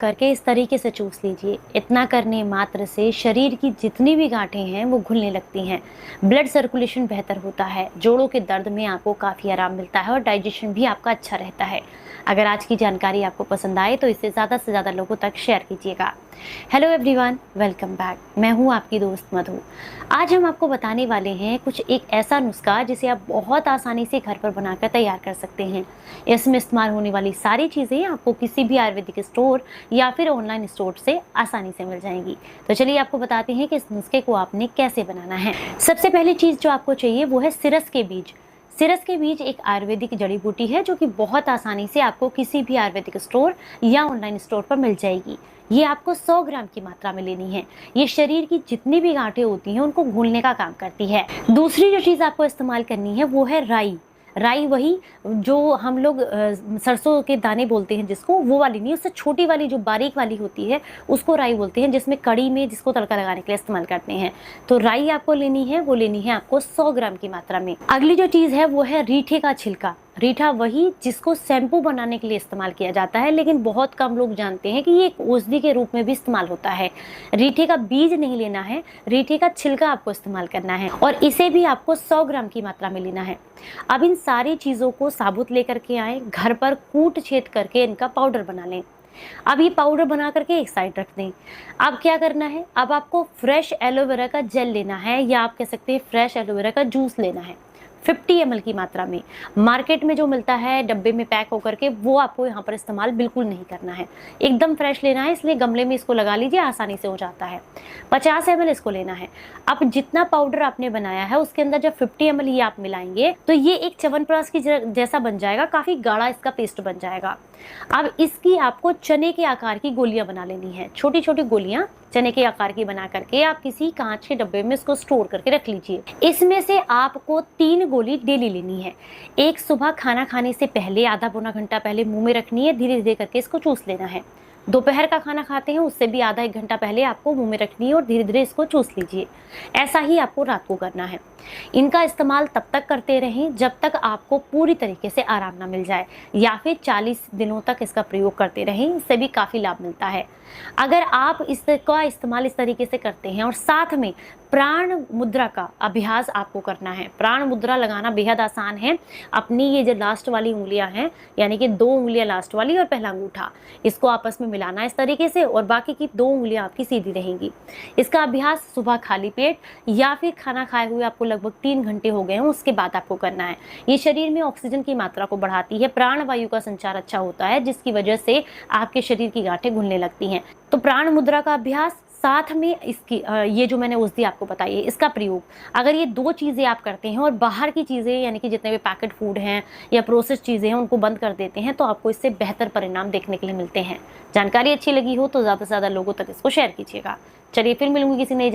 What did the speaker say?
करके इस तरीके से चूस लीजिए। इतना करने मात्र से शरीर की जितनी भी गांठें हैं वो घुलने लगती हैं, ब्लड सर्कुलेशन बेहतर होता है, जोड़ों के दर्द में आपको काफ़ी आराम मिलता है और डाइजेशन भी आपका अच्छा रहता है। अगर आज की जानकारी आपको पसंद आए तो इसे ज़्यादा से ज़्यादा लोगों तक शेयर कीजिएगा। Hello everyone, welcome back. मैं हूँ आपकी दोस्त मधु। आज हम आपको बताने वाले हैं कुछ एक ऐसा नुस्खा जिसे आप बहुत आसानी से घर पर बनाकर तैयार कर सकते हैं। इसमें इस्तेमाल होने वाली सारी चीज़ें आपको किसी भी आयुर्वेदिक स्टोर या फिर ऑनलाइन स्टोर से आसानी से मिल जाएंगी। तो चलिए आपको बताते हैं कि इस नुस्खे को आपने कैसे बनाना है। सबसे पहली चीज़ जो आपको चाहिए वो है सिरस के बीज। सिरस के बीज एक आयुर्वेदिक जड़ी बूटी है जो कि बहुत आसानी से आपको किसी भी आयुर्वेदिक स्टोर या ऑनलाइन स्टोर पर मिल जाएगी। ये आपको 100 ग्राम की मात्रा में लेनी है। ये शरीर की जितनी भी गांठें होती हैं उनको घुलने का काम करती है। दूसरी जो चीज़ आपको इस्तेमाल करनी है वो है राई। राई वही जो हम लोग सरसों के दाने बोलते हैं जिसको, वो वाली नहीं, उससे छोटी वाली जो बारीक वाली होती है उसको राई बोलते हैं, जिसमें कड़ी में जिसको तड़का लगाने के लिए इस्तेमाल करते हैं। तो राई आपको लेनी है, वो लेनी है आपको 100 ग्राम की मात्रा में। अगली जो चीज़ है वो है रीठे का छिलका। रीठा वही जिसको शैम्पू बनाने के लिए इस्तेमाल किया जाता है, लेकिन बहुत कम लोग जानते हैं कि ये एक औषधि के रूप में भी इस्तेमाल होता है। रीठे का बीज नहीं लेना है, रीठे का छिलका आपको इस्तेमाल करना है और इसे भी आपको 100 ग्राम की मात्रा में लेना है। अब इन सारी चीज़ों को साबुत लेकर के आए, घर पर कूट छेद करके इनका पाउडर बना लें। अब ये पाउडर बना करके एक साइड रख दें। अब क्या करना है, अब आपको फ्रेश एलोवेरा का जेल लेना है या आप कह सकते हैं फ्रेश एलोवेरा का जूस लेना है 50 ml की मात्रा में। मार्केट में जो मिलता है डब्बे में पैक होकर के, वो आपको यहाँ पर इस्तेमाल बिल्कुल नहीं करना है। एकदम फ्रेश लेना है, इसलिए गमले में इसको लगा लीजिए, आसानी से हो जाता है। 50 ml इसको लेना है। अब जितना पाउडर आपने बनाया है उसके अंदर जब 50 ml ये आप मिलाएंगे तो ये एक च्यवनप्राश की जैसा बन जाएगा, काफ़ी गाढ़ा इसका पेस्ट बन जाएगा। अब इसकी आपको चने के आकार की गोलियां बना लेनी है। छोटी छोटी गोलियां चने के आकार की बना करके आप किसी कांच के डब्बे में इसको स्टोर करके रख लीजिए। इसमें से आपको 3 गोली डेली लेनी है। एक सुबह खाना खाने से पहले आधा पौना घंटा पहले मुंह में रखनी है, धीरे धीरे करके इसको चूस लेना है। दोपहर का खाना खाते हैं उससे भी आधा एक घंटा पहले आपको मुंह में रखनी है और धीरे धीरे इसको चूस लीजिए। ऐसा ही आपको रात को करना है। इनका इस्तेमाल तब तक करते रहें जब तक आपको पूरी तरीके से आराम ना मिल जाए, या फिर 40 दिनों तक इसका प्रयोग करते रहें, इससे भी काफ़ी लाभ मिलता है। अगर आप इसका इस्तेमाल इस तरीके से करते हैं और साथ में प्राण मुद्रा का अभ्यास आपको करना है। प्राण मुद्रा लगाना बेहद आसान है। अपनी ये जो लास्ट वाली उंगलियां हैं, यानी कि 2 उंगलियां लास्ट वाली और पहला अंगूठा, इसको आपस में मिलाना इस तरीके से और बाकी की 2 उंगलियां आपकी सीधी रहेंगी। इसका अभ्यास सुबह खाली पेट या फिर खाना खाए हुए आपको लगभग 3 घंटे हो गए हैं उसके बाद आपको करना है। ये शरीर में ऑक्सीजन की मात्रा को बढ़ाती है, प्राण वायु का संचार अच्छा होता है, जिसकी वजह से आपके शरीर की गांठें घुलने लगती हैं। तो प्राण मुद्रा का अभ्यास साथ में इसकी ये जो मैंने औषधि आपको बताई है इसका प्रयोग, अगर ये 2 चीज़ें आप करते हैं और बाहर की चीज़ें यानी कि जितने भी पैकेट फूड हैं या प्रोसेस चीज़ें हैं उनको बंद कर देते हैं, तो आपको इससे बेहतर परिणाम देखने के लिए मिलते हैं। जानकारी अच्छी लगी हो तो ज़्यादा से ज़्यादा लोगों तक इसको शेयर कीजिएगा। चलिए फिर मिलूंगी किसी नई